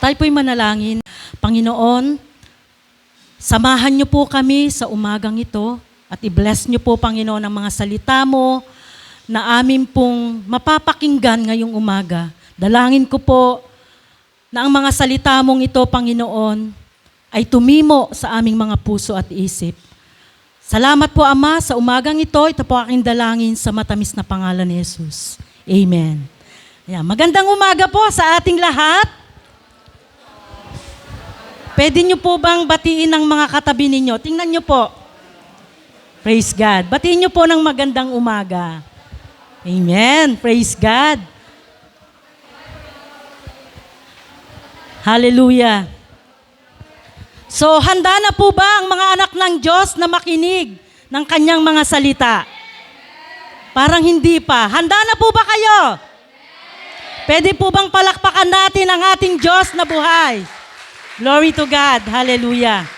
Tayo po'y manalangin. Panginoon, samahan niyo po kami sa umagang ito at i-bless niyo po, Panginoon, ang mga salita mo na amin pong mapapakinggan ngayong umaga. Dalangin ko po na ang mga salita mong ito, Panginoon, ay tumimo sa aming mga puso at isip. Salamat po, Ama, sa umagang ito. Ito po aking dalangin sa matamis na pangalan ni Jesus. Amen. Ayan, magandang umaga po sa ating lahat. Pwede nyo po bang batiin ng mga katabi ninyo? Tingnan nyo po. Praise God. Batiin nyo po ng magandang umaga. Amen. Praise God. Hallelujah. So, handa na po ba ang mga anak ng Diyos na makinig ng kanyang mga salita? Parang hindi pa. Handa na po ba kayo? Pwede po bang palakpakan natin ang ating Diyos na buhay? Glory to God. Hallelujah.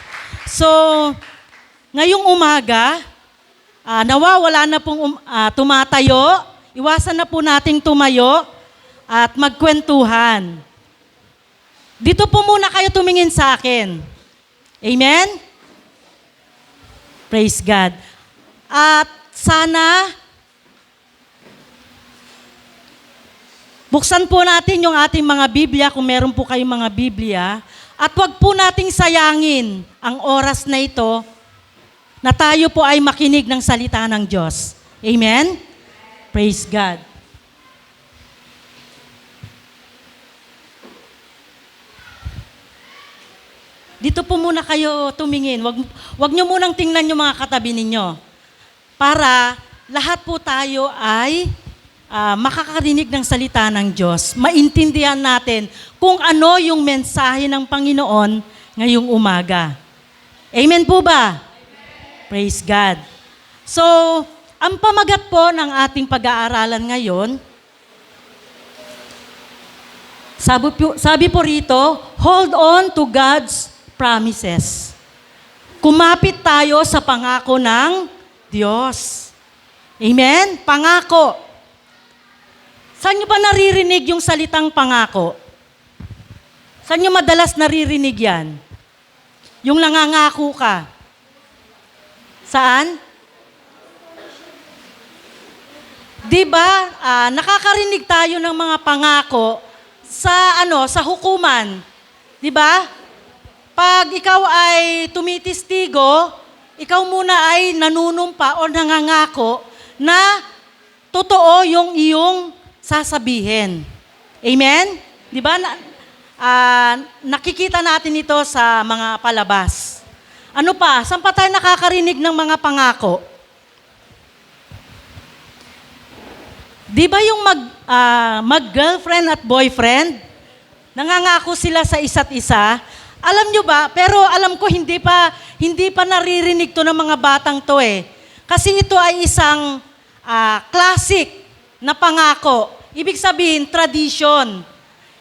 So, ngayong umaga, nawawala na pong tumatayo. Iwasan na po nating tumayo at magkwentuhan. Dito po muna kayo tumingin sa akin. Amen? Praise God. At sana, buksan po natin yung ating mga Biblia, kung meron po kayong mga Biblia, at wag po nating sayangin ang oras na ito na tayo po ay makinig ng salita ng Diyos. Amen? Praise God. Dito po muna kayo tumingin. Wag nyo munang tingnan yung mga katabi ninyo. Para lahat po tayo ay makakarinig ng salita ng Diyos. Maintindihan natin kung ano yung mensahe ng Panginoon ngayong umaga. Amen po ba? Amen. Praise God. So, ang pamagat po ng ating pag-aaralan ngayon, sabi po rito, hold on to God's promises. Kumapit tayo sa pangako ng Diyos. Amen? Pangako. Saan nyo ba naririnig yung salitang pangako? Saan nyo madalas naririnig yan? Yung nangangako ka. Saan? Diba, nakakarinig tayo ng mga pangako sa hukuman. Diba? Pag ikaw ay tumitistigo, ikaw muna ay nanunumpa o nangangako na totoo yung iyong sasabihin. Amen? Di ba? Nakikita natin ito sa mga palabas. Ano pa? Saan pa tayo nakakarinig ng mga pangako? Di ba yung mag-girlfriend at boyfriend? Nangangako sila sa isa't isa. Alam nyo ba? Pero alam ko hindi pa naririnig to ng mga batang to eh. Kasi ito ay isang classic na pangako. Ibig sabihin, tradition.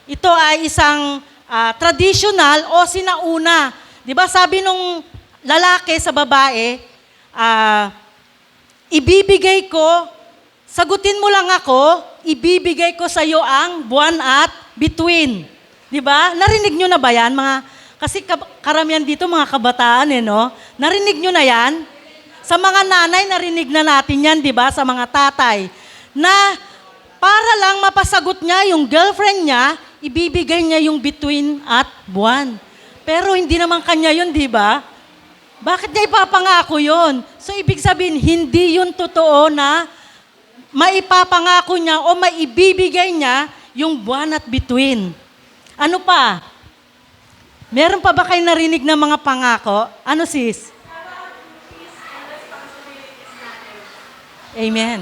Ito ay isang traditional o sinauna. Di ba sabi nung lalaki sa babae, ibibigay ko, sagutin mo lang ako, ibibigay ko sa iyo ang buwan at bituin. Di ba? Narinig nyo na ba yan? Kasi karamihan dito mga kabataan no? Narinig nyo na yan? Sa mga nanay, narinig na natin yan, di ba? Sa mga tatay. Na para lang mapasagot niya yung girlfriend niya, ibibigay niya yung bituin at buwan. Pero hindi naman kanya yun, di ba? Bakit niya ipapangako yun? So, ibig sabihin, hindi yun totoo na maipapangako niya o maibibigay niya yung buwan at bituin. Ano pa? Meron pa ba kayo narinig ng mga pangako? Ano sis? Amen.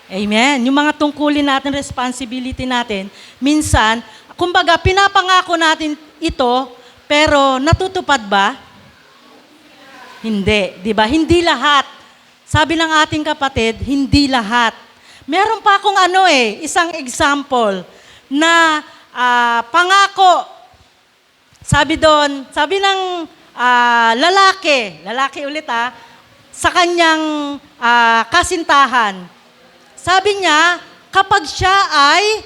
Amen. Yung mga tungkulin natin, responsibility natin, minsan, kumbaga, pinapangako natin ito, pero natutupad ba? Hindi. Di ba? Hindi lahat. Sabi ng ating kapatid, hindi lahat. Meron pa akong isang example na pangako. Sabi ng lalaki ulit sa kanyang kasintahan. Sabi niya, kapag siya ay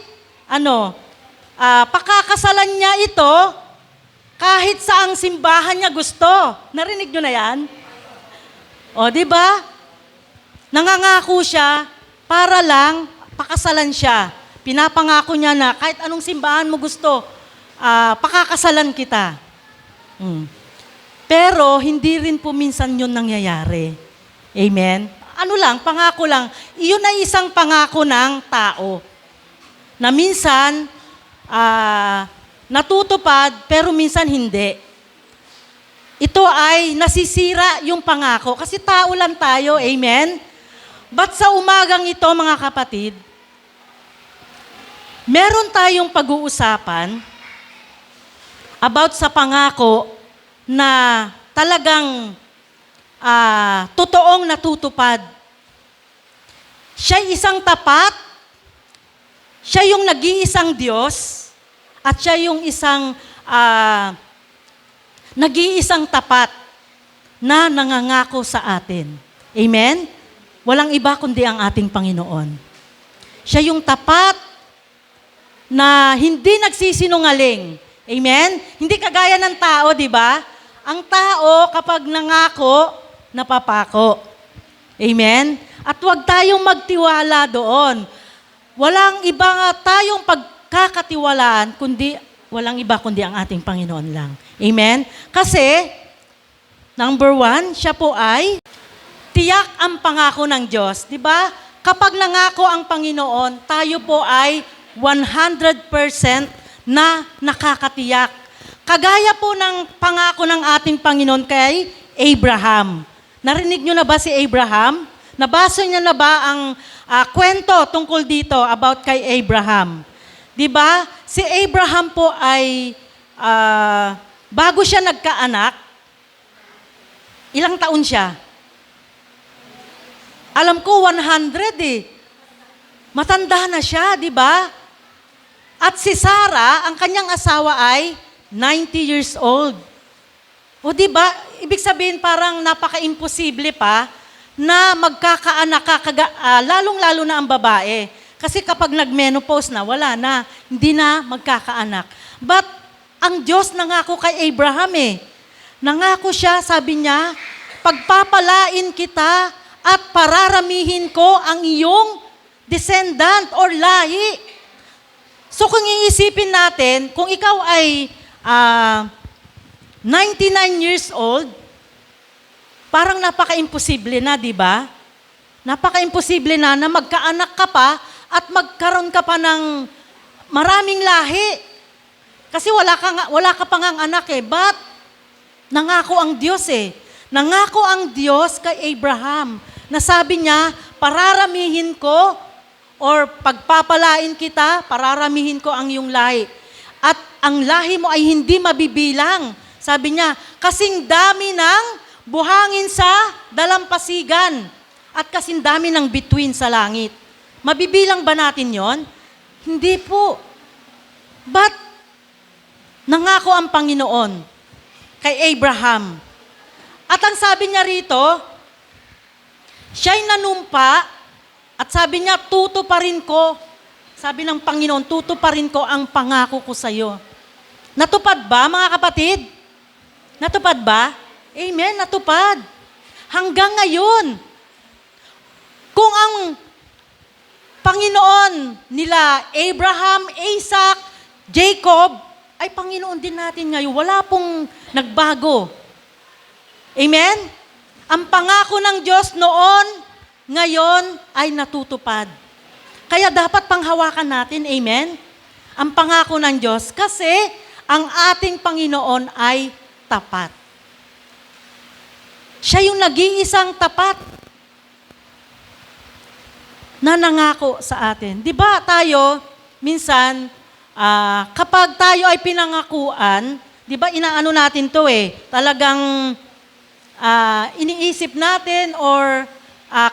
pakakasalan niya ito kahit saang simbahan niya gusto. Narinig niyo na yan? O, di ba? Nangangako siya para lang pakasalan siya. Pinapangako niya na kahit anong simbahan mo gusto, pakakasalan kita. Pero hindi rin po minsan yun nangyayari. Amen? Ano lang, pangako lang. Iyon ay isang pangako ng tao. Na minsan, natutupad, pero minsan hindi. Ito ay nasisira yung pangako. Kasi tao lang tayo, amen? But sa umagang ito, mga kapatid, meron tayong pag-uusapan about sa pangako na talagang totoong natutupad. Siya isang tapat, siya yung nag-iisang Diyos, at siya yung isang nag-iisang tapat na nangangako sa atin. Amen? Walang iba kundi ang ating Panginoon. Siya yung tapat na hindi nagsisinungaling. Amen? Hindi kagaya ng tao, di ba? Ang tao, kapag nangako, napapako. Amen? At huwag tayong magtiwala doon. Walang iba nga tayong pagkakatiwalaan, walang iba kundi ang ating Panginoon lang. Amen? Kasi, number 1, siya po ay tiyak ang pangako ng Diyos. Di ba? Kapag nangako ang Panginoon, tayo po ay 100% na nakakatiyak. Kagaya po ng pangako ng ating Panginoon kay Abraham. Narinig nyo na ba si Abraham? Nabasa niyo na ba ang kwento tungkol dito about kay Abraham? Di ba? Si Abraham po ay bago siya nagkaanak, ilang taon siya? Alam ko 100 eh. Matanda na siya, di ba? At si Sarah, ang kanyang asawa ay 90 years old. O di ba? Ibig sabihin parang napaka-imposible pa na magkakaanak ka, lalong-lalo na ang babae. Kasi kapag nag-menopause na, wala na. Hindi na magkakaanak. But ang Diyos nangako kay Abraham eh. Nangako siya, sabi niya, pagpapalain kita at pararamihin ko ang iyong descendant or lahi. So kung iisipin natin, kung ikaw ay 99 years old, parang napaka-imposible na, di ba? Napaka-imposible na magkaanak ka pa at magkaroon ka pa ng maraming lahi. Kasi wala ka pa ngang anak eh. But, nangako ang Diyos eh. Nangako ang Diyos kay Abraham na sabi niya, pararamihin ko or pagpapalain kita, pararamihin ko ang iyong lahi. At ang lahi mo ay hindi mabibilang. Sabi niya, kasing dami ng buhangin sa dalampasigan at kasing dami ng bituin sa langit. Mabibilang ba natin yon? Hindi po. But, nangako ang Panginoon kay Abraham. At ang sabi niya rito, siya'y nanumpa at sabi niya, tutuparin ko. Sabi ng Panginoon, tutuparin ko ang pangako ko sa iyo. Natupad ba, mga kapatid? Natupad ba? Amen, natupad. Hanggang ngayon, kung ang Panginoon nila Abraham, Isaac, Jacob, ay Panginoon din natin ngayon, wala pong nagbago. Amen? Ang pangako ng Diyos noon, ngayon ay natutupad. Kaya dapat panghawakan natin, amen? Ang pangako ng Diyos kasi ang ating Panginoon ay tapat. Siya yung nag-iisang tapat na nangako sa atin. Di ba tayo, minsan, kapag tayo ay pinangakuan, di ba inaano natin to eh, talagang iniisip natin or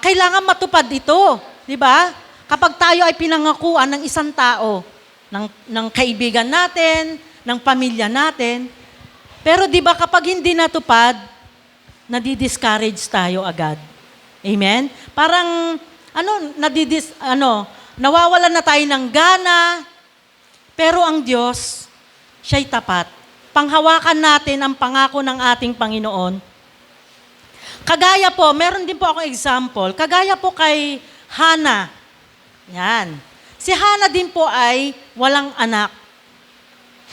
kailangan matupad ito. Di ba? Kapag tayo ay pinangakuan ng isang tao, ng kaibigan natin, ng pamilya natin, pero di ba kapag hindi natupad, nadi-discourage tayo agad. Amen? Parang, nawawalan na tayo ng gana. Pero ang Diyos, siya'y tapat. Panghawakan natin ang pangako ng ating Panginoon. Kagaya po, meron din po akong example. Kagaya po kay Hana. Yan. Si Hana din po ay walang anak.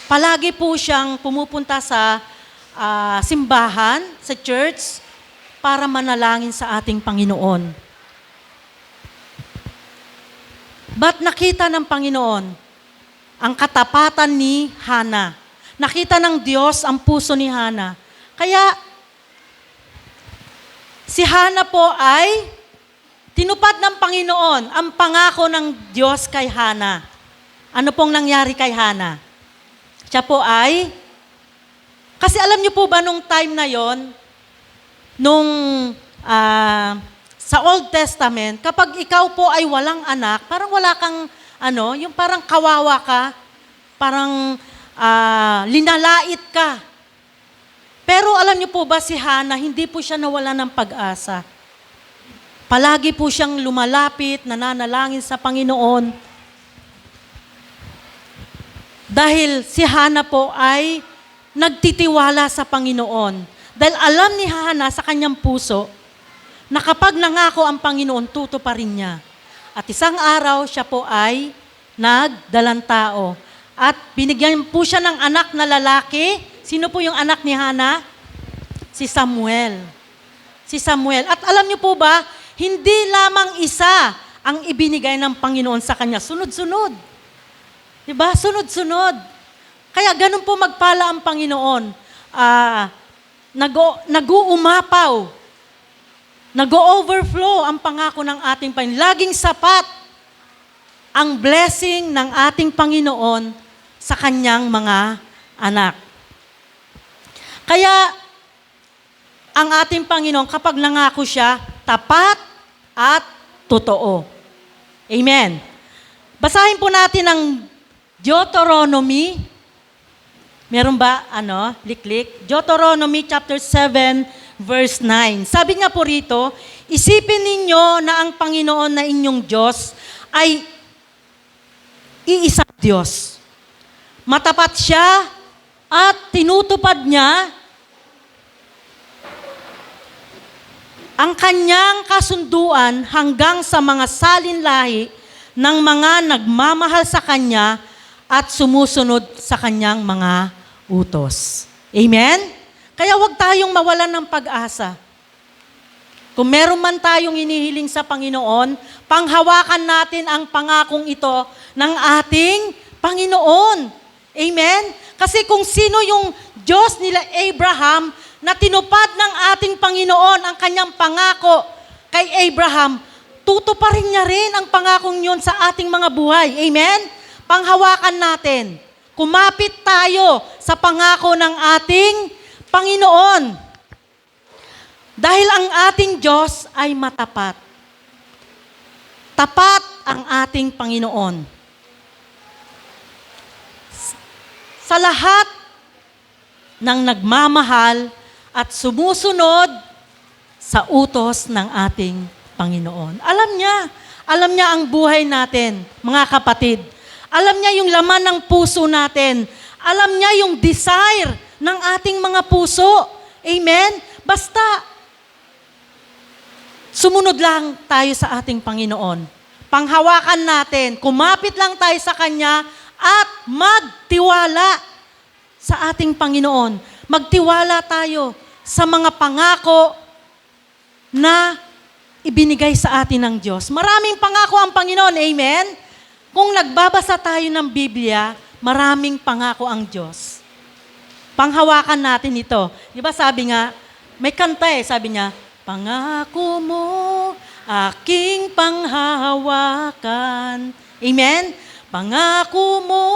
Palagi po siyang pumupunta sa simbahan, sa church, para manalangin sa ating Panginoon. But nakita ng Panginoon ang katapatan ni Hana. Nakita ng Diyos ang puso ni Hana. Kaya, si Hana po ay tinupad ng Panginoon ang pangako ng Diyos kay Hana. Ano pong nangyari kay Hana? Siya po ay, kasi alam niyo po ba nung time na yon, sa Old Testament, kapag ikaw po ay walang anak, parang wala kang, yung parang kawawa ka, parang linalait ka. Pero alam niyo po ba si Hana, hindi po siya nawala ng pag-asa. Palagi po siyang lumalapit, nananalangin sa Panginoon. Dahil si Hana po ay nagtitiwala sa Panginoon. Dahil alam ni Hana sa kanyang puso na kapag nangako ang Panginoon, tutuparin niya. At isang araw, siya po ay nagdalang tao. At binigyan po siya ng anak na lalaki. Sino po yung anak ni Hana? Si Samuel. Si Samuel. At alam niyo po ba, hindi lamang isa ang ibinigay ng Panginoon sa kanya. Sunod-sunod. Diba? Sunod-sunod. Kaya ganun po magpala ang Panginoon. Nag-uumapaw. Nag-overflow ang pangako ng ating Panginoon. Laging sapat ang blessing ng ating Panginoon sa kanyang mga anak. Kaya, ang ating Panginoon, kapag nangako siya, tapat at totoo. Amen. Basahin po natin ang Deuteronomy. Meron ba, liklik? Deuteronomy chapter 7, verse 9. Sabi nga po rito, isipin ninyo na ang Panginoon na inyong Diyos ay iisang Diyos. Matapat siya at tinutupad niya ang kanyang kasunduan hanggang sa mga salinlahi ng mga nagmamahal sa kanya at sumusunod sa kanyang mga utos. Amen? Kaya huwag tayong mawalan ng pag-asa. Kung meron man tayong inihiling sa Panginoon, panghawakan natin ang pangakong ito ng ating Panginoon. Amen? Kasi kung sino yung Diyos nila Abraham, na tinupad ng ating Panginoon ang kanyang pangako kay Abraham, tutuparin niya rin ang pangakong yun sa ating mga buhay. Amen? Panghawakan natin. Kumapit tayo sa pangako ng ating Panginoon. Dahil ang ating Diyos ay matapat. Tapat ang ating Panginoon. Sa lahat ng nagmamahal at sumusunod sa utos ng ating Panginoon. Alam niya ang buhay natin, mga kapatid. Alam niya yung laman ng puso natin. Alam niya yung desire ng ating mga puso. Amen? Basta, sumunod lang tayo sa ating Panginoon. Panghawakan natin, kumapit lang tayo sa Kanya at magtiwala sa ating Panginoon. Magtiwala tayo sa mga pangako na ibinigay sa atin ng Diyos. Maraming pangako ang Panginoon, amen? Kung nagbabasa tayo ng Biblia, maraming pangako ang Diyos. Panghawakan natin ito. Di ba sabi nga, may kanta sabi niya, pangako mo, aking panghahawakan. Amen? Pangako mo,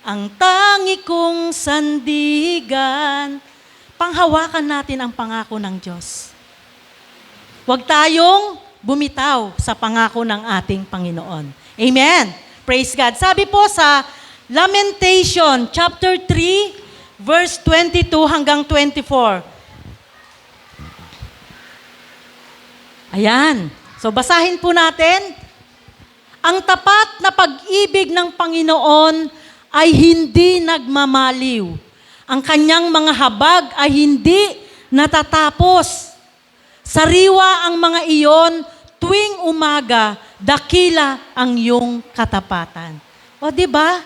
ang tangi kong sandigan. Panghawakan natin ang pangako ng Diyos. Huwag tayong bumitaw sa pangako ng ating Panginoon. Amen. Praise God. Sabi po sa Lamentation chapter 3, verse 22 hanggang 24. Ayan. So basahin po natin. Ang tapat na pag-ibig ng Panginoon ay hindi nagmamaliw. Ang kanyang mga habag ay hindi natatapos. Sariwa ang mga iyon tuwing umaga, dakila ang iyong katapatan. O di ba?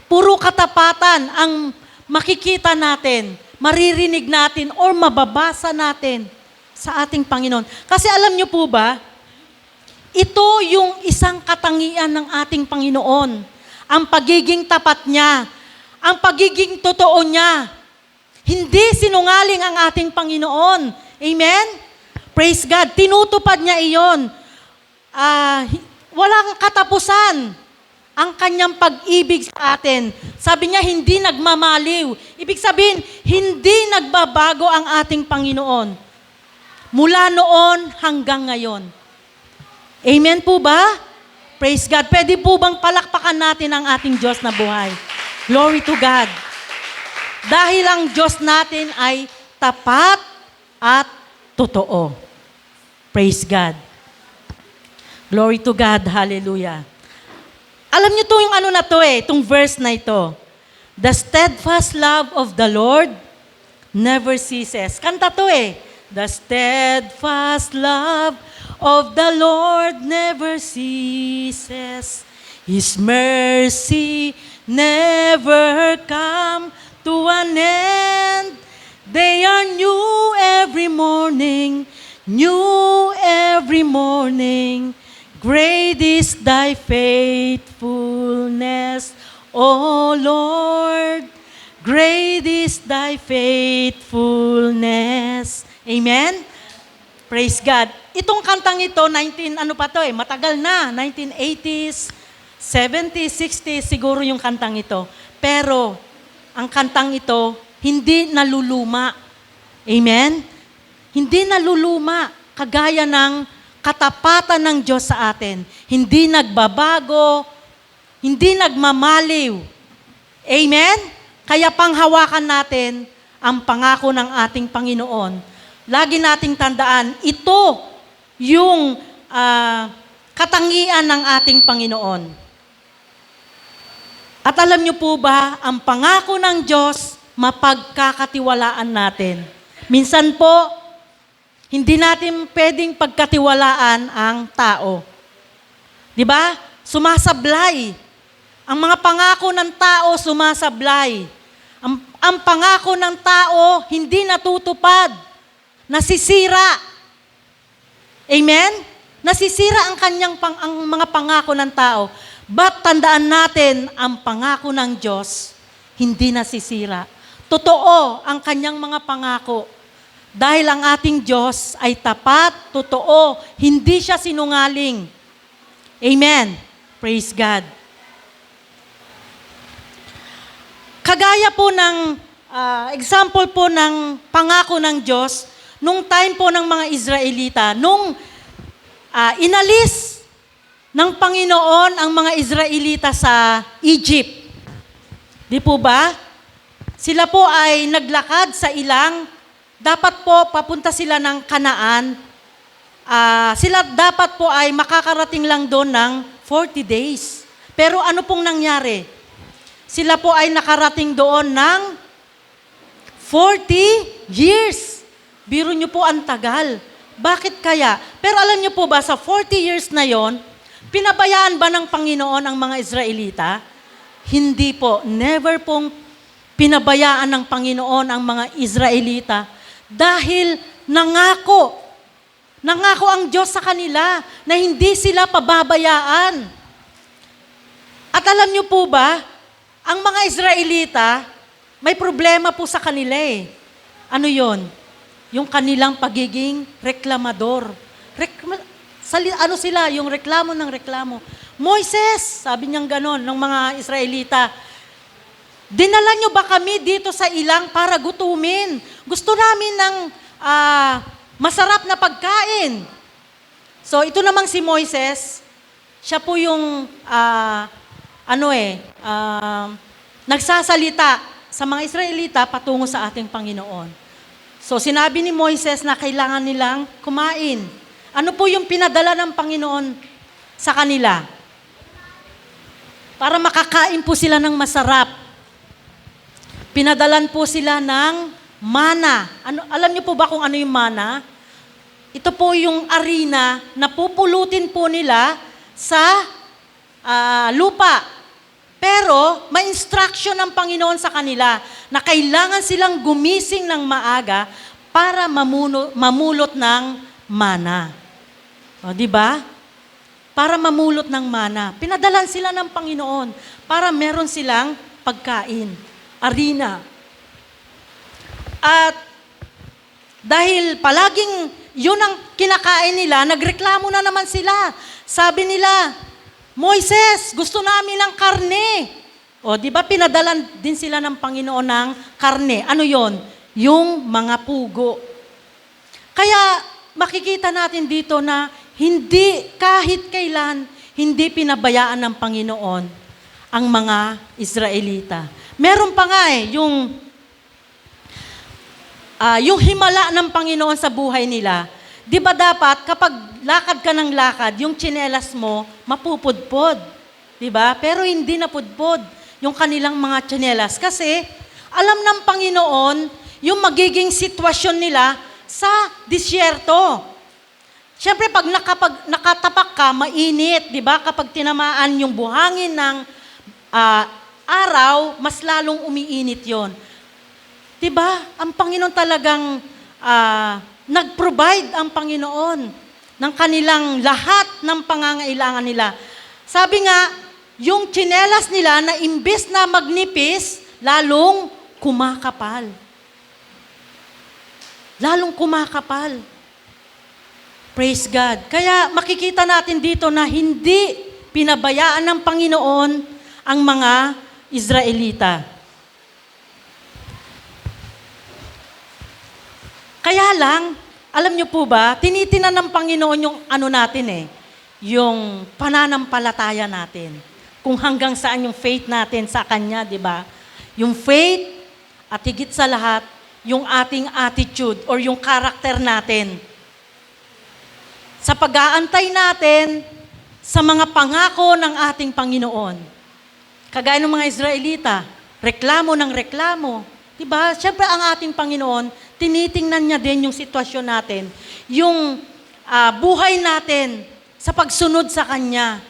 Puro katapatan ang makikita natin, maririnig natin, or mababasa natin sa ating Panginoon. Kasi alam niyo po ba, ito yung isang katangian ng ating Panginoon. Ang pagiging tapat niya, ang pagiging totoo niya. Hindi sinungaling ang ating Panginoon. Amen? Praise God. Tinutupad niya iyon. Walang katapusan ang kanyang pag-ibig sa atin. Sabi niya, hindi nagmamaliw. Ibig sabihin, hindi nagbabago ang ating Panginoon. Mula noon hanggang ngayon. Amen po ba? Praise God. Pwede po bang palakpakan natin ang ating Diyos na buhay? Glory to God. Dahil ang Diyos natin ay tapat at totoo. Praise God. Glory to God. Hallelujah. Alam niyo to yung ano na to itong verse na ito. The steadfast love of the Lord never ceases. Kanta to The steadfast love of the Lord never ceases. His mercy never come to an end. They are new every morning, new every morning. Great is thy faithfulness, O Lord. Great is thy faithfulness. Amen? Praise God. Itong kantang ito, matagal na, 1980s, 70s, 60s, siguro yung kantang ito. Pero, ang kantang ito, hindi naluluma. Amen? Hindi naluluma, kagaya ng katapatan ng Diyos sa atin. Hindi nagbabago, hindi nagmamaliw. Amen? Kaya panghawakan natin ang pangako ng ating Panginoon. Lagi nating tandaan, ito yung katangian ng ating Panginoon. At alam niyo po ba, ang pangako ng Diyos, mapagkakatiwalaan natin. Minsan po, hindi natin pwedeng pagkatiwalaan ang tao. Di ba? Sumasablay. Ang mga pangako ng tao, sumasablay. Ang pangako ng tao, hindi natutupad. Nasisira. Amen? Nasisira ang ang mga pangako ng tao. But tandaan natin, ang pangako ng Diyos, hindi nasisira. Totoo ang kanyang mga pangako. Dahil ang ating Diyos ay tapat, totoo, hindi siya sinungaling. Amen. Praise God. Kagaya po ng example po ng pangako ng Diyos, nung time po ng mga Israelita, nung inalis ng Panginoon ang mga Israelita sa Egypt. Di po ba? Sila po ay naglakad sa ilang. Dapat po, papunta sila ng Kanaan. Sila dapat po ay makakarating lang doon ng 40 days. Pero ano pong nangyari? Sila po ay nakarating doon ng 40 years. Biro nyo po ang tagal. Bakit kaya? Pero alam nyo po ba, sa 40 years na yon, pinabayaan ba ng Panginoon ang mga Israelita? Hindi po. Never pong pinabayaan ng Panginoon ang mga Israelita. Dahil nangako ang Diyos sa kanila na hindi sila pababayaan. At alam niyo po ba, ang mga Israelita, may problema po sa kanila Ano yon? Yung kanilang pagiging reklamador. Ano sila? Yung reklamo ng reklamo. Moises, sabi niyang ganon, ng mga Israelita, dinala niyo ba kami dito sa ilang para gutumin? Gusto namin ng masarap na pagkain. So, ito namang si Moises, siya po yung, nagsasalita sa mga Israelita patungo sa ating Panginoon. So, sinabi ni Moises na kailangan nilang kumain. Ano po yung pinadala ng Panginoon sa kanila? para makakain po sila ng masarap. Pinadalan po sila ng mana. Alam niyo po ba kung ano yung mana? Ito po yung arena na pupulutin po nila sa lupa. Pero may instruction ng Panginoon sa kanila na kailangan silang gumising ng maaga para mamulot ng mana. O, di ba? Para mamulot ng mana. Pinadalan sila ng Panginoon para meron silang pagkain. Arena. At dahil palaging yun ang kinakain nila, nagreklamo na naman sila. Sabi nila, Moises, gusto namin ng karne. O, di ba pinadalan din sila ng Panginoon ng karne? Ano yon? Yung mga pugo. Kaya makikita natin dito na hindi kahit kailan, hindi pinabayaan ng Panginoon ang mga Israelita. Meron pa nga yung himala ng Panginoon sa buhay nila. Di ba dapat kapag lakad ka ng lakad, yung tsinelas mo, mapupudpod. Di ba? Pero hindi napudpod yung kanilang mga tsinelas. Kasi alam ng Panginoon yung magiging sitwasyon nila sa disyerto. Siyempre, pag nakatapak ka, mainit. Di ba? Kapag tinamaan yung buhangin ng araw, mas lalong umiinit yon. Diba? Ang Panginoon talagang nag-provide ang Panginoon ng kanilang lahat ng pangangailangan nila. Sabi nga, yung tsinelas nila na imbes na magnipis, lalong kumakapal. Lalong kumakapal. Praise God. Kaya makikita natin dito na hindi pinabayaan ng Panginoon ang mga Israelita. Kaya lang, alam niyo po ba, tinitinan ng Panginoon yung yung pananampalataya natin. Kung hanggang saan yung faith natin sa Kanya, di ba? Yung faith, at higit sa lahat, yung ating attitude or yung karakter natin. Sa pag-aantay natin sa mga pangako ng ating Panginoon. Kagaya ng mga Israelita, reklamo ng reklamo. Diba? Siyempre ang ating Panginoon, tinitingnan niya din yung sitwasyon natin, yung buhay natin sa pagsunod sa Kanya.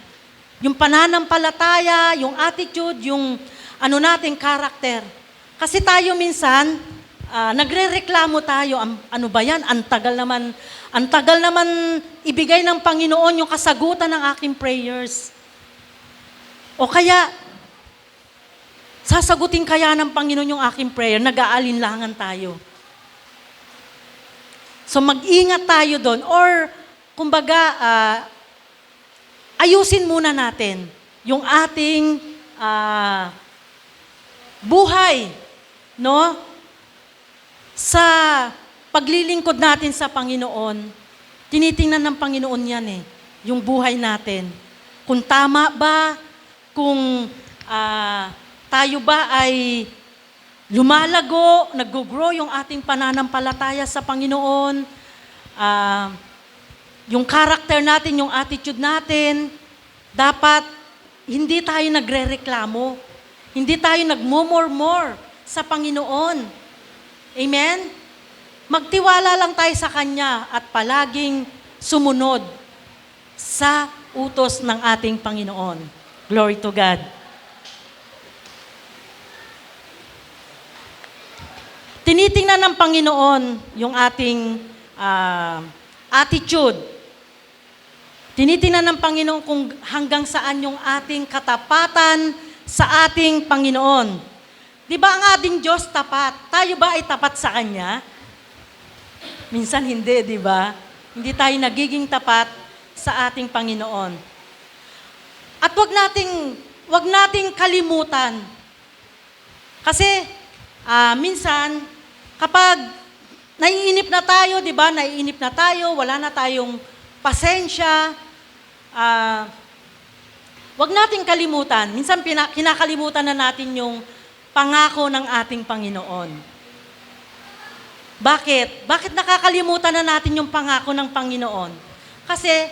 Yung pananampalataya, yung attitude, yung nating karakter. Kasi tayo minsan, nagre-reklamo tayo, ano ba yan? Ang tagal naman ibigay ng Panginoon yung kasagutan ng aking prayers. O kaya, sasagutin kaya ng Panginoon yung aking prayer, nag-aalinlangan tayo. So mag-ingat tayo doon. Or, kumbaga, ayusin muna natin yung ating buhay, no? Sa paglilingkod natin sa Panginoon, tinitingnan ng Panginoon yan yung buhay natin. Kung tama ba, kung tayo ba ay lumalago, nag-grow yung ating pananampalataya sa Panginoon, yung character natin, yung attitude natin, dapat hindi tayo nagre-reklamo, hindi tayo nagmumurmur sa Panginoon. Amen? Magtiwala lang tayo sa Kanya at palaging sumunod sa utos ng ating Panginoon. Glory to God. Tinitingnan ng Panginoon yung ating attitude. Tinitingnan ng Panginoon kung hanggang saan yung ating katapatan sa ating Panginoon. Di ba ang ating Diyos tapat? Tayo ba ay tapat sa Kanya? Minsan hindi, di ba? Hindi tayo nagiging tapat sa ating Panginoon. At wag nating kalimutan. Kasi minsan, kapag naiinip na tayo, di ba? Naiinip na tayo, wala na tayong pasensya. Wag nating kalimutan. Minsan kinakalimutan na natin yung pangako ng ating Panginoon. Bakit? Bakit nakakalimutan na natin yung pangako ng Panginoon? Kasi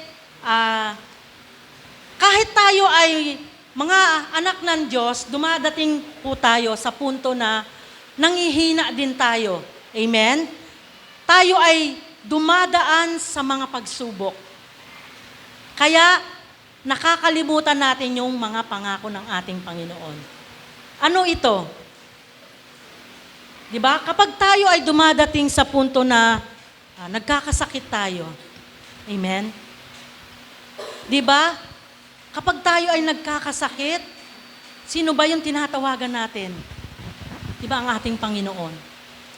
kahit tayo ay mga anak ng Diyos, dumadating po tayo sa punto na nangihina din tayo. Amen? Tayo ay dumadaan sa mga pagsubok. Kaya, nakakalimutan natin yung mga pangako ng ating Panginoon. Ano ito? Di ba? Kapag tayo ay dumadating sa punto na nagkakasakit tayo. Amen? Di ba? Kapag tayo ay nagkakasakit, sino ba yung tinatawagan natin? Di ba ang ating Panginoon?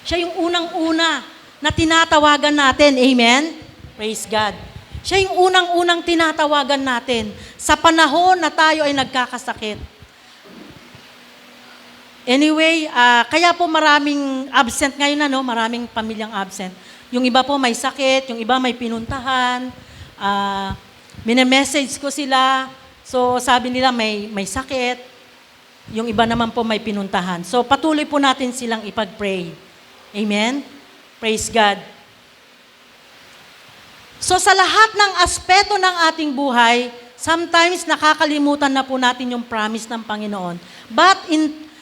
Siya yung unang-una na tinatawagan natin. Amen? Praise God. Siya yung unang-unang tinatawagan natin sa panahon na tayo ay nagkakasakit. Anyway, kaya po maraming absent ngayon, maraming pamilyang absent. Yung iba po may sakit, yung iba may pinuntahan, message ko sila, so sabi nila may sakit, yung iba naman po may pinuntahan. So patuloy po natin silang ipag-pray. Amen? Praise God. So sa lahat ng aspeto ng ating buhay, sometimes nakakalimutan na po natin yung promise ng Panginoon. But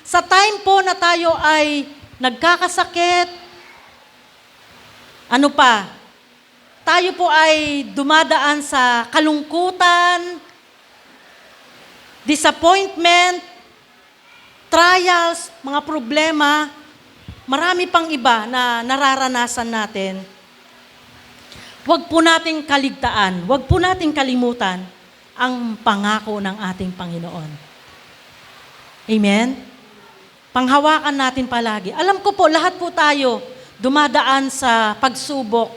sa time po na tayo ay nagkakasakit, ano pa? Tayo po ay dumadaan sa kalungkutan, disappointment, trials, mga problema, marami pang iba na nararanasan natin. Huwag po nating kaligtaan, huwag po nating kalimutan ang pangako ng ating Panginoon. Amen? Panghawakan natin palagi. Alam ko po, lahat po tayo dumadaan sa pagsubok.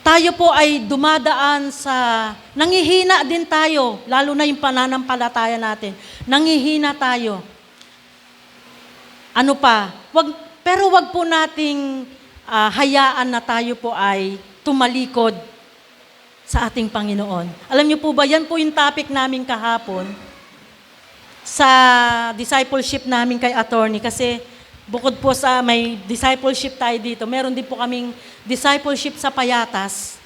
Tayo po ay dumadaan sa, nangihina din tayo, lalo na yung pananampalataya natin. Nangihina tayo. Ano pa? Pero wag po nating hayaan na tayo po ay tumalikod sa ating Panginoon. Alam niyo po ba, yan po yung topic namin kahapon sa discipleship namin kay attorney. Kasi bukod po sa may discipleship tayo dito, meron din po kaming discipleship sa Payatas.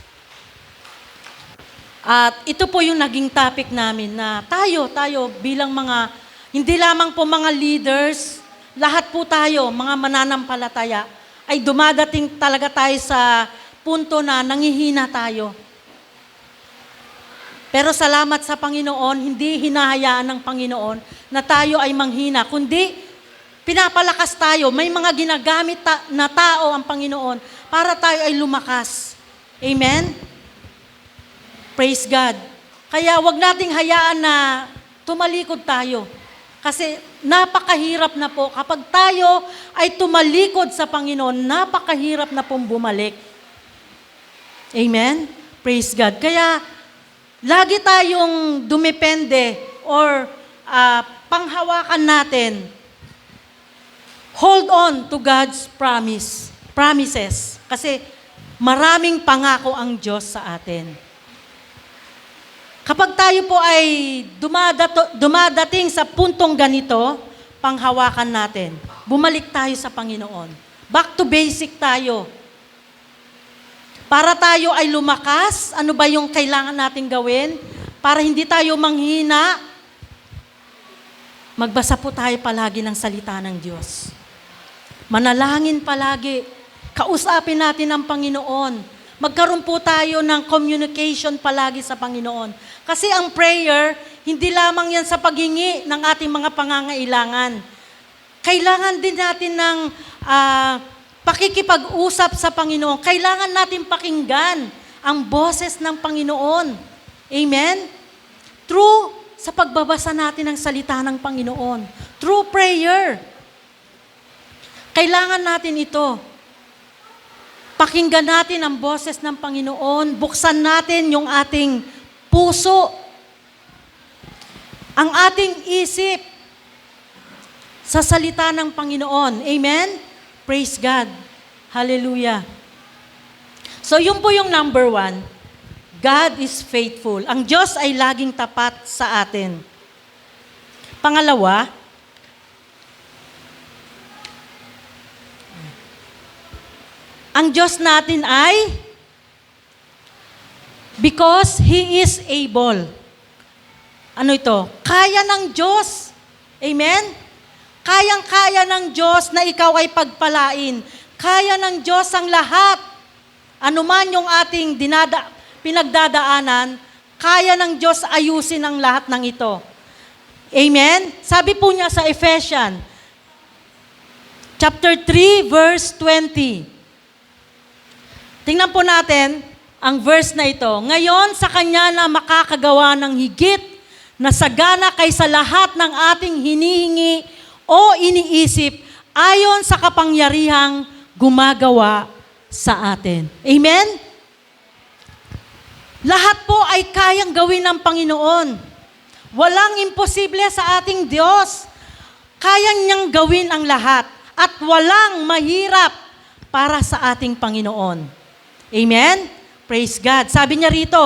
At ito po yung naging topic namin na tayo bilang mga, hindi lamang po mga leaders, lahat po tayo, mga mananampalataya, ay dumadating talaga tayo sa punto na nangihina tayo. Pero salamat sa Panginoon, hindi hinahayaan ng Panginoon na tayo ay manghina, kundi pinapalakas tayo. May mga ginagamit na tao ang Panginoon para tayo ay lumakas. Amen? Praise God. Kaya wag nating hayaan na tumalikod tayo. Kasi napakahirap na po. Kapag tayo ay tumalikod sa Panginoon, napakahirap na pong bumalik. Amen? Praise God. Kaya lagi tayong dumepende or panghawakan natin. Hold on to God's promises. Kasi maraming pangako ang Diyos sa atin. Kapag tayo po ay dumadating sa puntong ganito, panghawakan natin. Bumalik tayo sa Panginoon. Back to basic tayo. Para tayo ay lumakas, ano ba yung kailangan nating gawin? Para hindi tayo manghina, magbasa po tayo palagi ng salita ng Diyos. Manalangin palagi. Kausapin natin ang Panginoon. Magkaroon po tayo ng communication palagi sa Panginoon. Kasi ang prayer, hindi lamang yan sa paghingi ng ating mga pangangailangan. Kailangan din natin ng pakikipag-usap sa Panginoon. Kailangan natin pakinggan ang boses ng Panginoon. Amen? Through sa pagbabasa natin ng salita ng Panginoon. Through prayer. Kailangan natin ito. Pakinggan natin ang boses ng Panginoon. Buksan natin yung ating puso. Ang ating isip sa salita ng Panginoon. Amen? Praise God. Hallelujah. So, yun po yung number 1. God is faithful. Ang Diyos ay laging tapat sa atin. Pangalawa, ang Diyos natin ay because He is able. Ano ito? Kaya ng Diyos. Amen? Kayang-kaya ng Diyos na ikaw ay pagpalain. Kaya ng Diyos ang lahat. Ano man yung ating pinagdadaanan, kaya ng Diyos ayusin ang lahat ng ito. Amen? Sabi po niya sa Ephesians, chapter 3, verse 20. Tingnan po natin ang verse na ito. Ngayon, sa Kanya na makakagawa ng higit na sagana kaysa lahat ng ating hinihingi o iniisip ayon sa kapangyarihang gumagawa sa atin. Amen? Lahat po ay kayang gawin ng Panginoon. Walang imposible sa ating Diyos. Kayang niyang gawin ang lahat. At walang mahirap para sa ating Panginoon. Amen? Praise God. Sabi niya rito,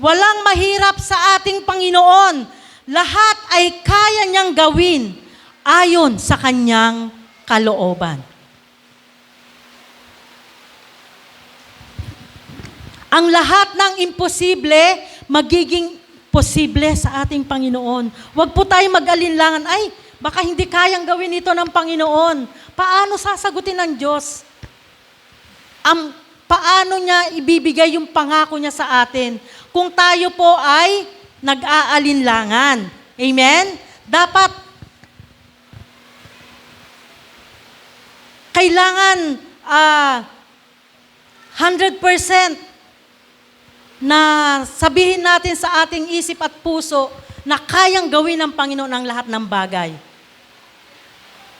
walang mahirap sa ating Panginoon. Lahat ay kaya niyang gawin ayon sa kanyang kalooban. Ang lahat ng imposible, magiging posible sa ating Panginoon. Huwag po tayo mag-alinlangan, ay, baka hindi kayang gawin ito ng Panginoon. Paano sasagutin ng Diyos? Paano niya ibibigay yung pangako niya sa atin? Kung tayo po ay nag-aalinlangan. Amen? Dapat, kailangan 100% na sabihin natin sa ating isip at puso na kayang gawin ng Panginoon ang lahat ng bagay.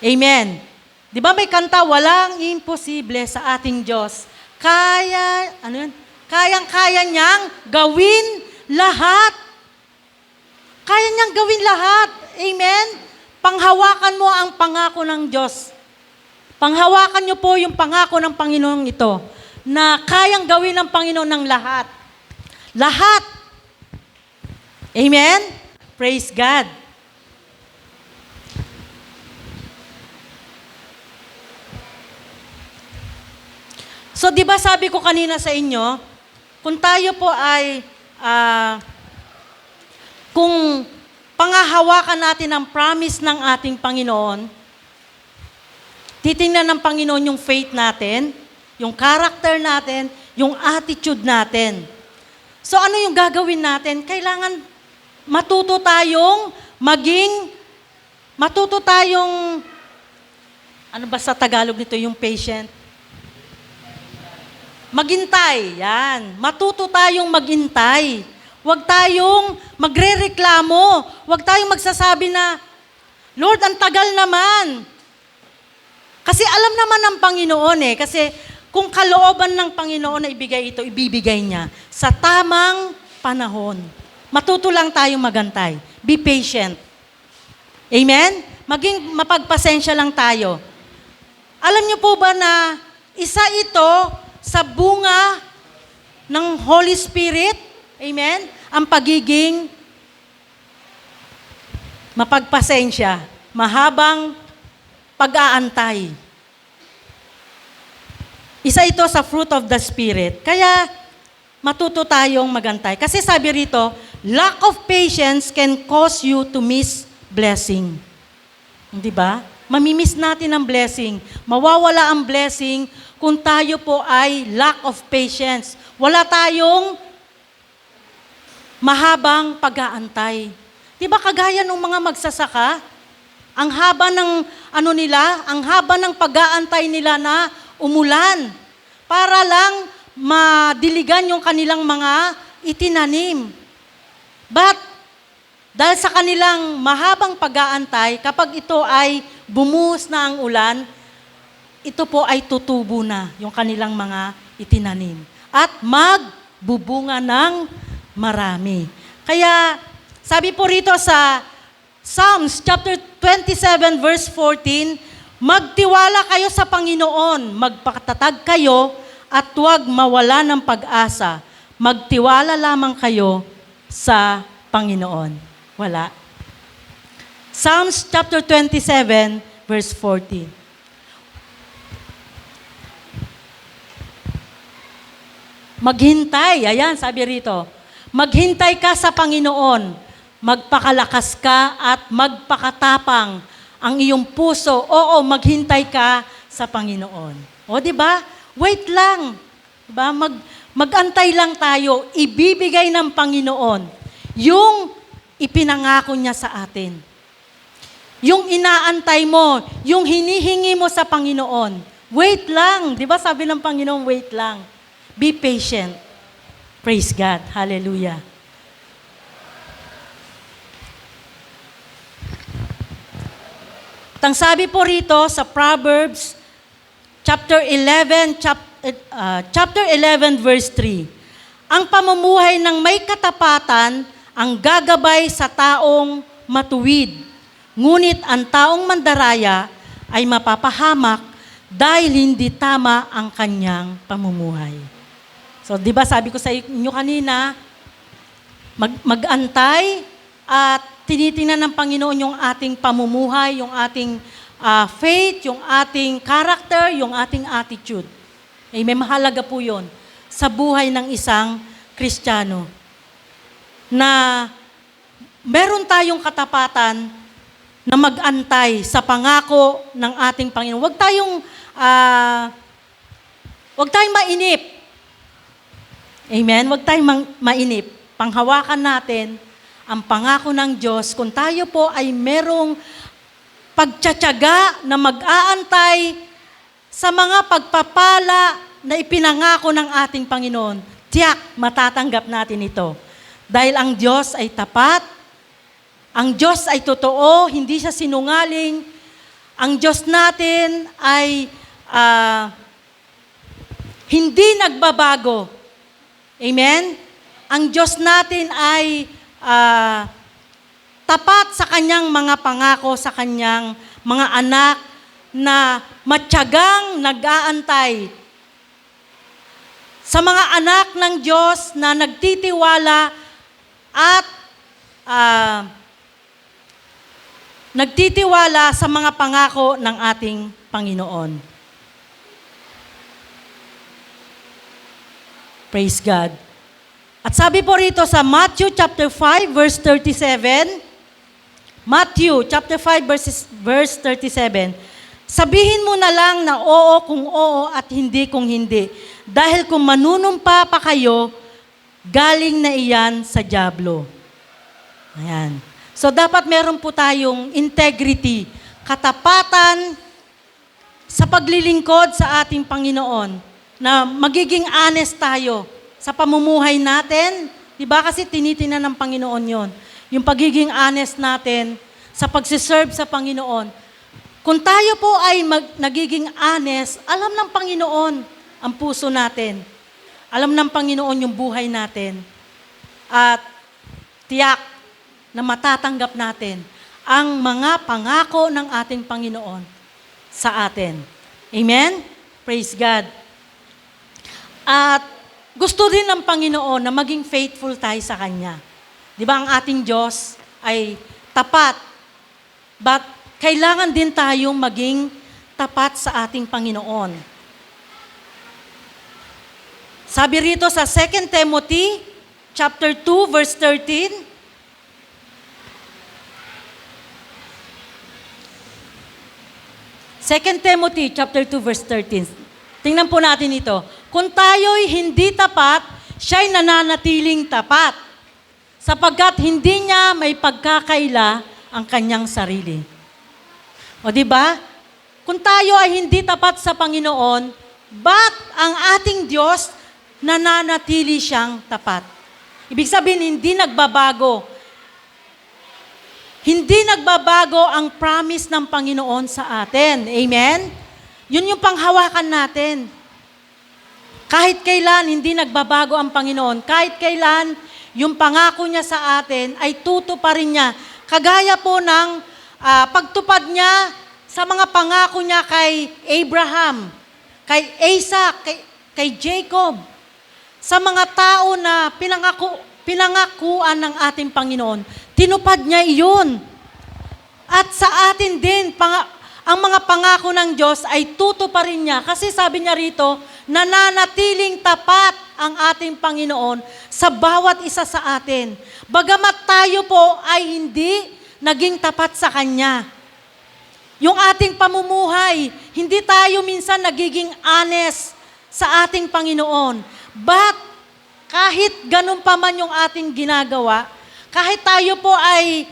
Amen. Di ba may kanta, walang imposible sa ating Diyos. Kayang-kaya niyang gawin lahat. Kaya niyang gawin lahat. Amen. Panghawakan mo ang pangako ng Diyos. Panghawakan niyo po yung pangako ng Panginoon ito na kayang gawin ng Panginoon ng lahat. Lahat. Amen? Praise God. So, di ba sabi ko kanina sa inyo, kung tayo po ay, kung pangahawakan natin ang promise ng ating Panginoon, titingnan ng Panginoon yung faith natin, yung character natin, yung attitude natin. So ano yung gagawin natin? Kailangan matuto tayong ano ba sa Tagalog nito, yung patient? Maghintay, yan. Matuto tayong maghintay. Huwag tayong magrereklamo. Huwag tayong magsasabi na, Lord, ang tagal naman. Kasi alam naman ng Panginoon kasi kung kalooban ng Panginoon na ibigay ito, ibibigay niya sa tamang panahon. Matuto lang tayong magantay. Be patient. Amen? Maging mapagpasensya lang tayo. Alam niyo po ba na isa ito sa bunga ng Holy Spirit? Amen? Ang pagiging mapagpasensya, mahabang pag-aantay. Isa ito sa fruit of the Spirit. Kaya, matuto tayong magantay. Kasi sabi rito, lack of patience can cause you to miss blessing. Di ba? Mamimiss natin ang blessing. Mawawala ang blessing kung tayo po ay lack of patience. Wala tayong mahabang pag-aantay. Di ba kagaya ng mga magsasaka? Ang haba ng ang haba ng pag-aantay nila na umulan para lang madiligan yung kanilang mga itinanim. But, dahil sa kanilang mahabang pag-aantay, kapag ito ay bumuhos na ang ulan, ito po ay tutubo na yung kanilang mga itinanim. At magbubunga ng marami. Kaya, sabi po rito sa Psalms chapter 27 verse 14, magtiwala kayo sa Panginoon, magpakatatag kayo, at huwag mawala ng pag-asa. Magtiwala lamang kayo sa Panginoon. Wala. Psalms chapter 27, verse 14. Maghintay, ayan, sabi rito. Maghintay ka sa Panginoon. magpakalakas ka at magpakatapang ang iyong puso. Oo, maghintay ka sa Panginoon. O, di ba? Wait lang. Di ba? Magantay lang tayo. Ibibigay ng Panginoon yung ipinangako niya sa atin. Yung inaantay mo, yung hinihingi mo sa Panginoon. Wait lang. Di ba sabi ng Panginoon, wait lang. Be patient. Praise God. Hallelujah. At ang sabi po rito sa Proverbs chapter 11 verse 3. Ang pamumuhay ng may katapatan ang gagabay sa taong matuwid. Ngunit ang taong mandaraya ay mapapahamak dahil hindi tama ang kanyang pamumuhay. So, di ba sabi ko sa inyo kanina, mag-antay at tinitingnan ng Panginoon yung ating pamumuhay, yung ating faith, yung ating character, yung ating attitude. May mahalaga po yun sa buhay ng isang Kristiyano. Na meron tayong katapatan na mag-antay sa pangako ng ating Panginoon. Huwag tayong mainip. Amen? Huwag tayong mainip. Panghawakan natin ang pangako ng Diyos. Kung tayo po ay merong pagtsatsaga na mag-aantay sa mga pagpapala na ipinangako ng ating Panginoon, tiyak, matatanggap natin ito. Dahil ang Diyos ay tapat, ang Diyos ay totoo, hindi siya sinungaling, ang Diyos natin ay hindi nagbabago. Amen? Ang Diyos natin ay tapat sa kanyang mga pangako, sa kanyang mga anak na matyagang nag-aantay. Sa mga anak ng Diyos na nagtitiwala at nagtitiwala sa mga pangako ng ating Panginoon. Praise God. At sabi po rito sa Matthew chapter 5 verse 37, Matthew chapter 5 verse 37, sabihin mo na lang na oo kung oo at hindi kung hindi. Dahil kung manunumpa pa kayo, galing na iyan sa dyablo. Ayan. So dapat meron po tayong integrity, katapatan sa paglilingkod sa ating Panginoon, na magiging honest tayo sa pamumuhay natin. Diba? Kasi tinitingnan ng Panginoon yon. Yung pagiging honest natin sa pagsiserve sa Panginoon. Kung tayo po ay nagiging honest, alam ng Panginoon ang puso natin. Alam ng Panginoon yung buhay natin. At tiyak na matatanggap natin ang mga pangako ng ating Panginoon sa atin. Amen? Praise God. At gusto rin ng Panginoon na maging faithful tayo sa Kanya. Di ba ang ating Diyos ay tapat, but kailangan din tayong maging tapat sa ating Panginoon. Sabi rito sa 2 Timothy chapter 2 verse 13, 2 Timothy chapter 2 verse 13. Tingnan po natin ito. Kung tayo'y hindi tapat, siya'y nananatiling tapat, sapagkat hindi niya may pagkakaila ang kanyang sarili. O di ba? Kung tayo ay hindi tapat sa Panginoon, but ang ating Diyos nananatili siyang tapat. Ibig sabihin, hindi nagbabago. Hindi nagbabago ang promise ng Panginoon sa atin. Amen? Yun yung panghawakan natin. Kahit kailan, hindi nagbabago ang Panginoon. Kahit kailan, yung pangako niya sa atin ay tutuparin niya. Kagaya po ng pagtupad niya sa mga pangako niya kay Abraham, kay Isaac, kay Jacob. Sa mga tao na pinangakuan ng ating Panginoon, tinupad niya iyon. At sa atin din, ang mga pangako ng Diyos ay tutuparin niya. Kasi sabi niya rito, nananatiling tapat ang ating Panginoon sa bawat isa sa atin. Bagamat tayo po ay hindi naging tapat sa Kanya. Yung ating pamumuhay, hindi tayo minsan nagiging honest sa ating Panginoon. But kahit ganun pa man yung ating ginagawa, kahit tayo po ay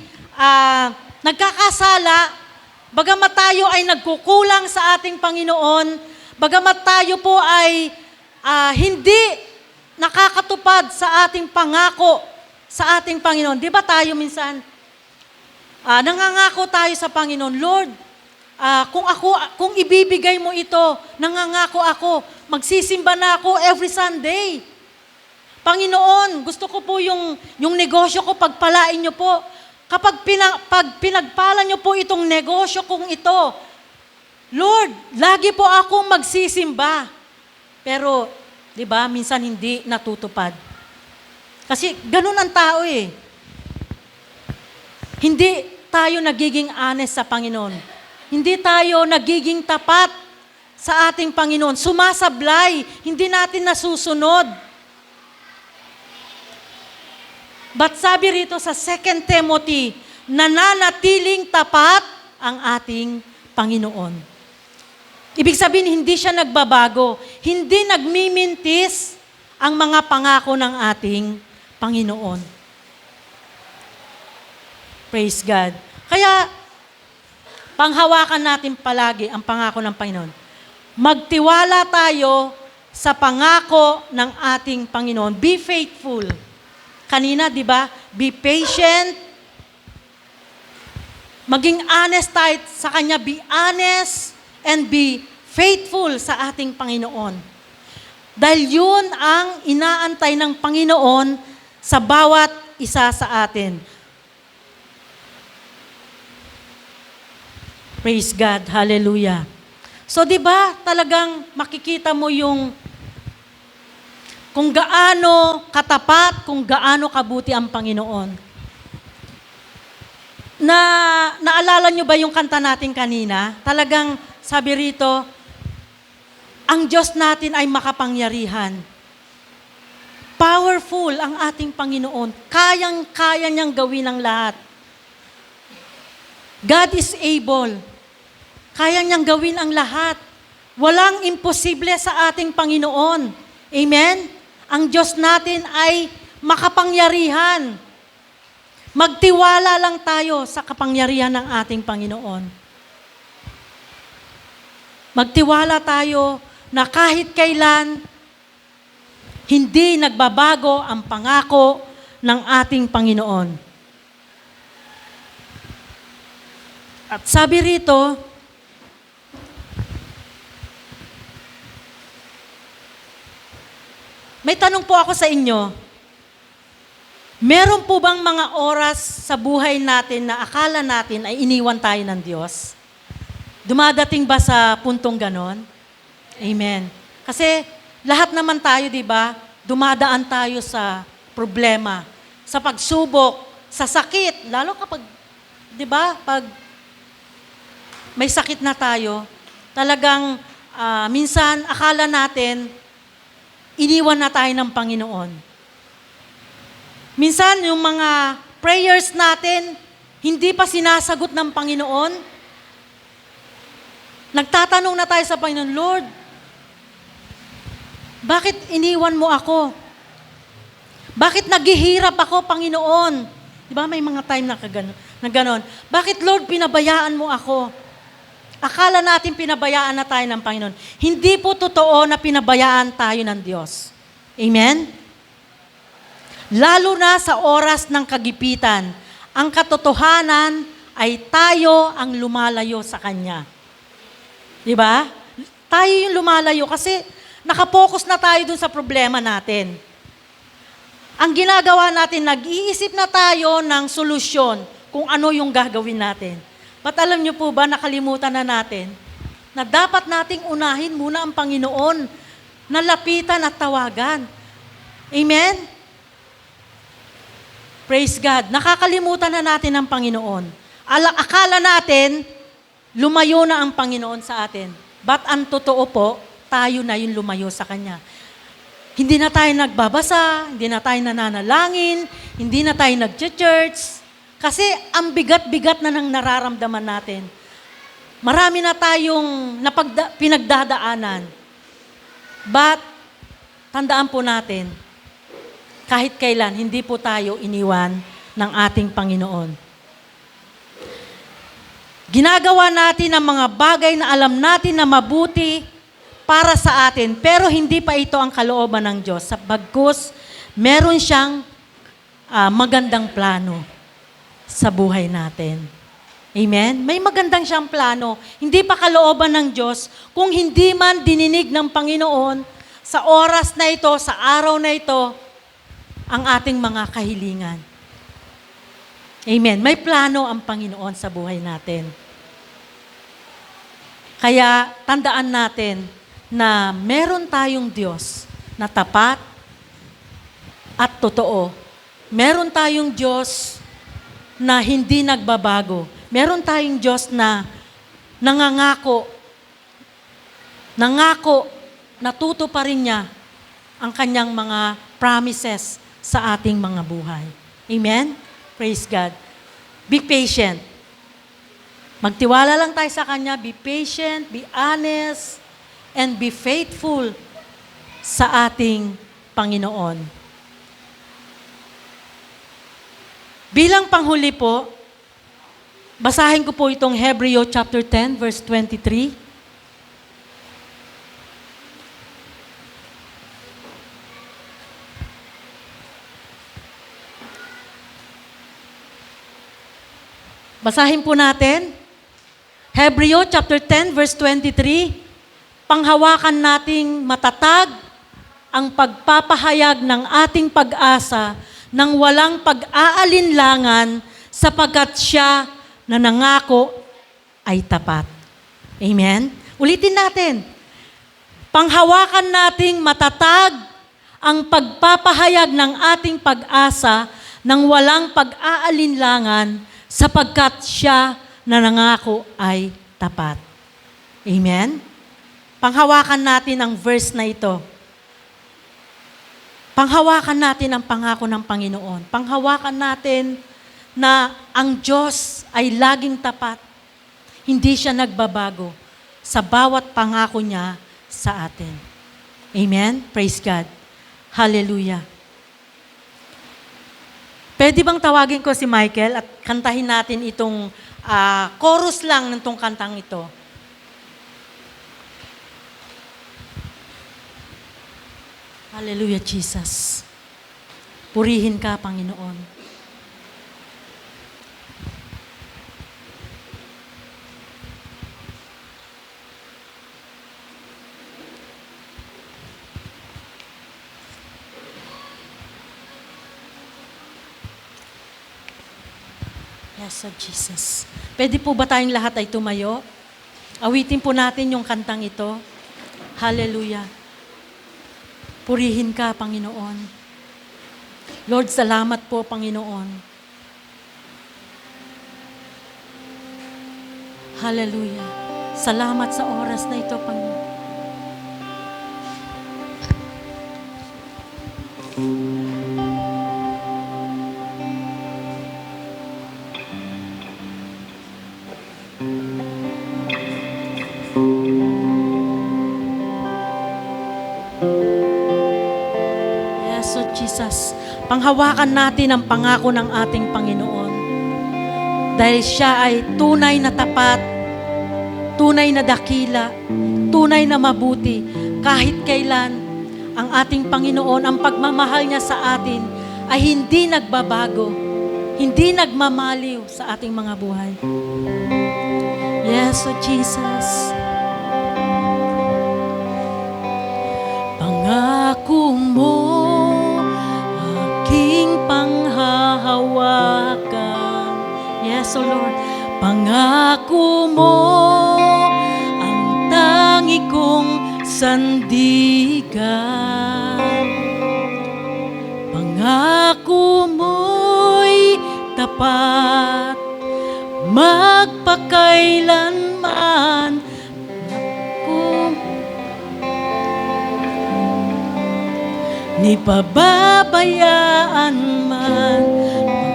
nagkakasala, bagamat tayo ay nagkukulang sa ating Panginoon, bagamat tayo po ay hindi nakakatupad sa ating pangako sa ating Panginoon. Di ba tayo minsan, nangangako tayo sa Panginoon, Lord, kung ibibigay mo ito, nangangako ako, magsisimba na ako every Sunday. Panginoon, gusto ko po yung negosyo ko, pagpalain niyo po. Kapag pinagpala niyo po itong negosyo kong ito, Lord, lagi po akong magsisimba. Pero, di ba, minsan hindi natutupad. Kasi ganun ang tao eh. Hindi tayo nagiging honest sa Panginoon. Hindi tayo nagiging tapat sa ating Panginoon. Sumasablay, hindi natin nasusunod. But sabi rito sa 2 Timothy, nananatiling tapat ang ating Panginoon. Ibig sabihin, hindi siya nagbabago. Hindi nagmimintis ang mga pangako ng ating Panginoon. Praise God. Kaya, panghawakan natin palagi ang pangako ng Panginoon. Magtiwala tayo sa pangako ng ating Panginoon. Be faithful. Kanina, di ba? Be patient. Maging honest tayo sa Kanya. Be honest and be faithful sa ating Panginoon. Dahil yun ang inaantay ng Panginoon sa bawat isa sa atin. Praise God. Hallelujah. So, di ba, talagang makikita mo yung kung gaano katapat, kung gaano kabuti ang Panginoon. Naalala nyo ba yung kanta natin kanina? Talagang sabi rito, ang Diyos natin ay makapangyarihan. Powerful ang ating Panginoon. Kayang-kaya niyang gawin ang lahat. God is able. Kaya niyang gawin ang lahat. Walang imposible sa ating Panginoon. Amen? Ang Diyos natin ay makapangyarihan. Magtiwala lang tayo sa kapangyarihan ng ating Panginoon. Magtiwala tayo na kahit kailan, hindi nagbabago ang pangako ng ating Panginoon. At sabi rito, may tanong po ako sa inyo. Meron po bang mga oras sa buhay natin na akala natin ay iniwan tayo ng Diyos? Dumadating ba sa puntong ganon? Amen. Kasi lahat naman tayo, di ba, dumadaan tayo sa problema, sa pagsubok, sa sakit, lalo kapag, di ba, pag may sakit na tayo, talagang minsan akala natin, iniwan na tayo ng Panginoon. Minsan, yung mga prayers natin, hindi pa sinasagot ng Panginoon. Nagtatanong na tayo sa Panginoon, Lord, bakit iniwan mo ako? Bakit naghihirap ako, Panginoon? Di ba may mga time na ganon? Bakit, Lord, pinabayaan mo ako? Akala natin pinabayaan na tayo ng Panginoon. Hindi po totoo na pinabayaan tayo ng Diyos. Amen? Lalo na sa oras ng kagipitan, ang katotohanan ay tayo ang lumalayo sa Kanya. Di ba? Tayo yung lumalayo kasi nakapokus na tayo dun sa problema natin. Ang ginagawa natin, nag-iisip na tayo ng solusyon kung ano yung gagawin natin. But alam niyo po ba, nakalimutan na natin na dapat nating unahin muna ang Panginoon na lapitan at tawagan. Amen? Praise God. Nakakalimutan na natin ang Panginoon. Akala natin, lumayo na ang Panginoon sa atin. But ang totoo po, tayo na yung lumayo sa Kanya. Hindi na tayo nagbabasa, hindi na tayo nananalangin, hindi na tayo nag-church. Kasi ang bigat-bigat na nang nararamdaman natin. Marami na tayong pinagdadaanan. But, tandaan po natin, kahit kailan, hindi po tayo iniwan ng ating Panginoon. Ginagawa natin ang mga bagay na alam natin na mabuti para sa atin, pero hindi pa ito ang kalooban ng Diyos. Bagkus, meron siyang magandang plano sa buhay natin. Amen? May magandang siyang plano. Hindi pa kalooban ng Diyos kung hindi man dininig ng Panginoon sa oras na ito, sa araw na ito, ang ating mga kahilingan. Amen? May plano ang Panginoon sa buhay natin. Kaya tandaan natin na meron tayong Diyos na tapat at totoo. Meron tayong Diyos na hindi nagbabago. Meron tayong Diyos na nangangako, natutuparin niya ang kanyang mga promises sa ating mga buhay. Amen? Praise God. Be patient. Magtiwala lang tayo sa Kanya. Be patient, be honest, and be faithful sa ating Panginoon. Bilang panghuli po, basahin ko po itong Hebreo chapter 10, verse 23. Basahin po natin. Hebreo chapter 10, verse 23. Panghawakan nating matatag ang pagpapahayag ng ating pag-asa nang walang pag-aalinlangan sapagkat siya na nangako ay tapat. Amen? Ulitin natin. Panghawakan nating matatag ang pagpapahayag ng ating pag-asa nang walang pag-aalinlangan sapagkat siya na nangako ay tapat. Amen? Panghawakan natin ang verse na ito. Panghawakan natin ang pangako ng Panginoon. Panghawakan natin na ang Diyos ay laging tapat. Hindi siya nagbabago sa bawat pangako niya sa atin. Amen? Praise God. Hallelujah. Pwede bang tawagin ko si Michael at kantahin natin itong chorus lang ng itong kantang ito. Hallelujah, Jesus. Purihin ka, Panginoon. Yes, Lord Jesus. Pwede po ba tayong lahat ay tumayo? Awitin po natin yung kantang ito. Hallelujah. Purihin ka, Panginoon. Lord, salamat po, Panginoon. Hallelujah. Salamat sa oras na ito, Panginoon. Jesus, panghawakan natin ang pangako ng ating Panginoon. Dahil siya ay tunay na tapat, tunay na dakila, tunay na mabuti. Kahit kailan, ang ating Panginoon, ang pagmamahal niya sa atin ay hindi nagbabago, hindi nagmamaliw sa ating mga buhay. Yes, oh Jesus. Pangako mo panghahawakan. Yes, O Lord. Pangako mo ang tangi kong sandigan. Pangako mo'y tapat magpakailanman. Di pababayaan man,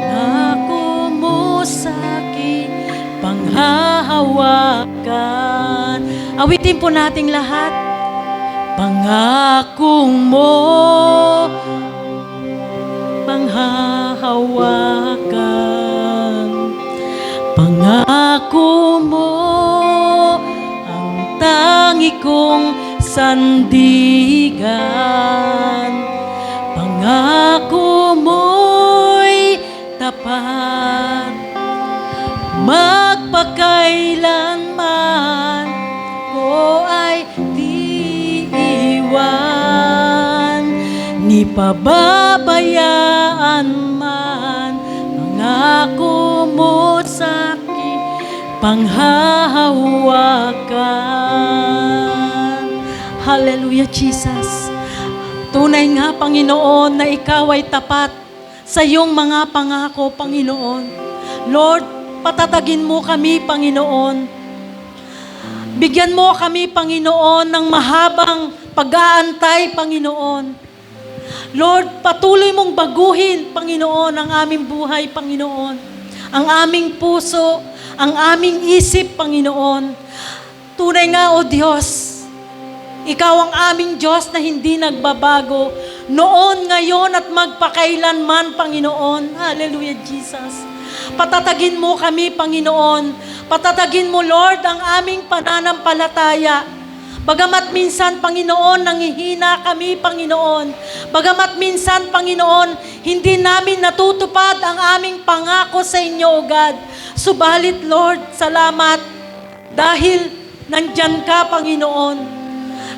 pangako mo sa'kin, panghahawakan. Awitin po nating lahat. Pangako mo, panghahawakan. Pangako mo, ang tangi kong sandigan. Pangako mo'y tapat, magpakailanman ko ay di iwan. Ni pababayaan man, pangako mo sa'kin, panghahawakan. Hallelujah, Jesus. Tunay nga, Panginoon, na Ikaw ay tapat sa iyong mga pangako, Panginoon. Lord, patatagin mo kami, Panginoon. Bigyan mo kami, Panginoon, ng mahabang pag-aantay, Panginoon. Lord, patuloy mong baguhin, Panginoon, ang aming buhay, Panginoon. Ang aming puso, ang aming isip, Panginoon. Tunay nga, O Diyos, Ikaw ang aming Diyos na hindi nagbabago, noon, ngayon, at magpakailanman, Panginoon. Hallelujah, Jesus. Patatagin mo kami, Panginoon. Patatagin mo, Lord, ang aming pananampalataya. Bagamat minsan, Panginoon, nanghihina kami, Panginoon. Bagamat minsan, Panginoon, hindi namin natutupad ang aming pangako sa inyo, O God. Subalit, Lord, salamat. Dahil nandyan ka, Panginoon.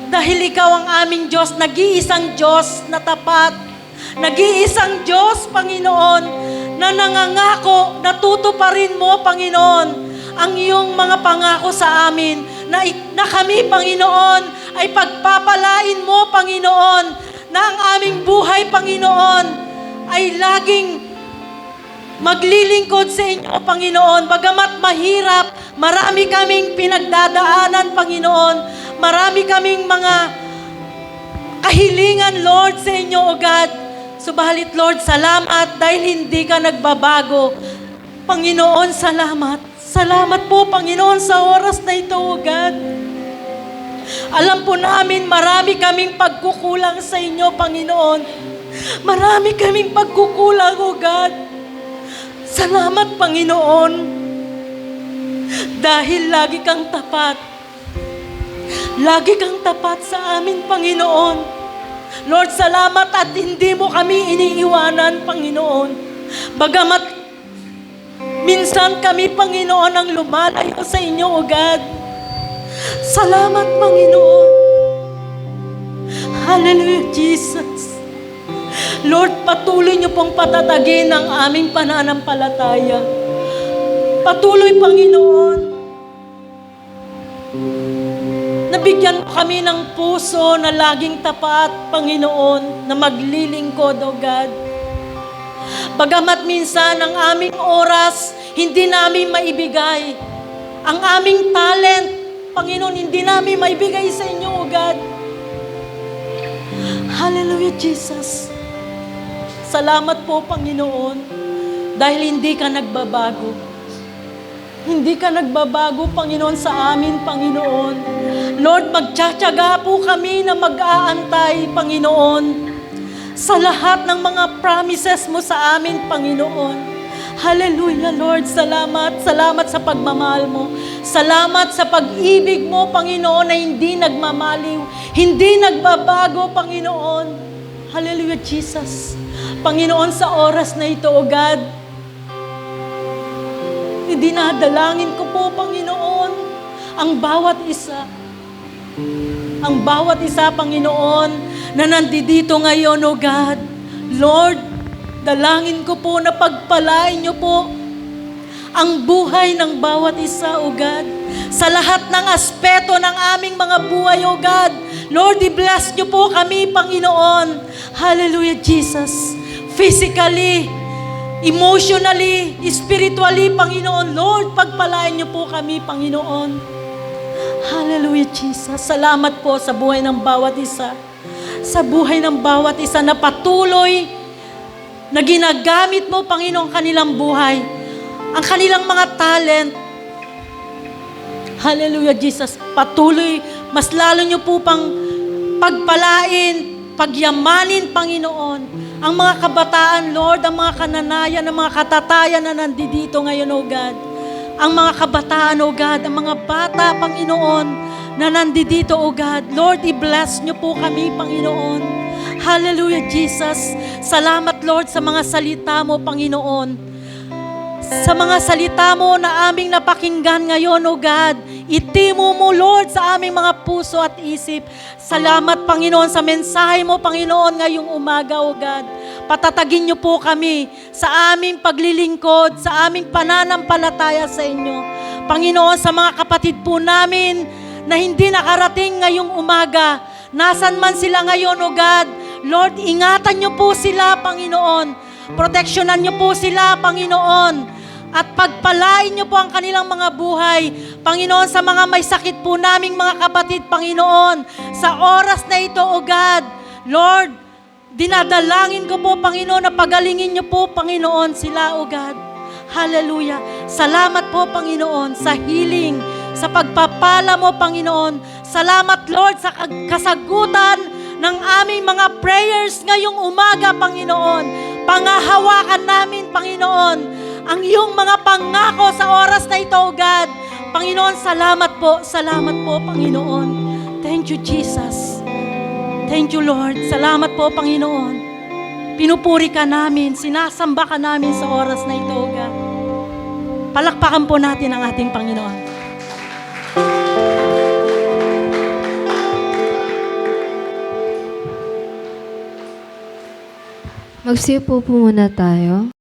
Dahil Ikaw ang aming Diyos, nag-iisang Diyos na tapat. Nag-iisang Diyos, Panginoon, na nangangako, natutuparin mo, Panginoon, ang iyong mga pangako sa amin, na kami, Panginoon, ay pagpapalain mo, Panginoon, na ang aming buhay, Panginoon, ay laging maglilingkod sa inyo, Panginoon. Bagamat mahirap, marami kaming pinagdadaanan, Panginoon. Marami kaming mga kahilingan, Lord, sa inyo, O God. Subalit, Lord, salamat dahil hindi ka nagbabago. Panginoon, salamat. Salamat po, Panginoon, sa oras na ito, O God. Alam po namin, marami kaming pagkukulang sa inyo, Panginoon. Marami kaming pagkukulang, O God. Salamat, Panginoon. Dahil lagi kang tapat. Lagi kang tapat sa amin, Panginoon. Lord, salamat at hindi mo kami iniiwanan, Panginoon. Bagamat minsan kami, Panginoon, ang lumalayo sa inyo, O God. Salamat, Panginoon. Hallelujah, Jesus. Lord, patuloy niyo pong patatagin ang aming pananampalataya. Patuloy, Panginoon. Nabigyan mo kami ng puso na laging tapat, Panginoon, na maglilingkod, O God. Bagamat minsan ang aming oras, hindi namin maibigay. Ang aming talent, Panginoon, hindi namin maibigay sa inyo, O God. Hallelujah, Jesus. Salamat po, Panginoon, dahil hindi ka nagbabago. Hindi ka nagbabago, Panginoon, sa amin, Panginoon. Lord, magtsatsaga po kami na mag-aantay, Panginoon, sa lahat ng mga promises mo sa amin, Panginoon. Hallelujah, Lord. Salamat. Salamat sa pagmamahal mo. Salamat sa pag-ibig mo, Panginoon, na hindi nagmamaliw, hindi nagbabago, Panginoon. Hallelujah, Jesus. Panginoon, sa oras na ito, O God, dinadalangin ko po, Panginoon, ang bawat isa. Ang bawat isa, Panginoon, na nandito ngayon, O God. Lord, dalangin ko po na pagpalain niyo po ang buhay ng bawat isa, O God. Sa lahat ng aspeto ng aming mga buhay, O God. Lord, i-bless niyo po kami, Panginoon. Hallelujah, Jesus. Physically, emotionally, spiritually, Panginoon. Lord, pagpalain niyo po kami, Panginoon. Hallelujah, Jesus. Salamat po sa buhay ng bawat isa. sa buhay ng bawat isa na patuloy na ginagamit mo, Panginoon, kanilang buhay, ang kanilang mga talent. Hallelujah, Jesus. Patuloy, mas lalo niyo po pang pagpalain, pagyamanin, Panginoon, ang mga kabataan, Lord, ang mga kananayan, ang mga katatayan na nandito ngayon, O God. Ang mga kabataan, O God, ang mga bata, Panginoon, na nandito, O God. Lord, i-bless niyo po kami, Panginoon. Hallelujah, Jesus. Salamat, Lord, sa mga salita mo, Panginoon. Sa mga salita mo na aming napakinggan ngayon, O God. Itimo mo, Lord, sa aming mga puso at isip. Salamat, Panginoon, sa mensahe mo, Panginoon, ngayong umaga, O God. Patatagin niyo po kami sa aming paglilingkod, sa aming pananampalataya sa inyo. Panginoon, sa mga kapatid po namin na hindi nakarating ngayong umaga, nasan man sila ngayon, O God, Lord, ingatan niyo po sila, Panginoon. Proteksyonan niyo po sila, Panginoon. At pagpalain niyo po ang kanilang mga buhay. Panginoon, sa mga may sakit po naming mga kapatid, Panginoon, sa oras na ito, O God, Lord, dinadalangin ko po, Panginoon, na pagalingin niyo po, Panginoon, sila, O God. Hallelujah. Salamat po, Panginoon, sa healing, sa pagpapala mo, Panginoon. Salamat, Lord, sa kasagutan ng aming mga prayers ngayong umaga, Panginoon. Pangahawakan namin, Panginoon, ang iyong mga pangako sa oras na ito, O God. Panginoon, salamat po, Panginoon. Thank you, Jesus. Thank you, Lord. Salamat po, Panginoon. Pinupuri ka namin, sinasamba ka namin sa oras na ito, O God. Palakpakan po natin ang ating Panginoon. Magsiupo po muna tayo.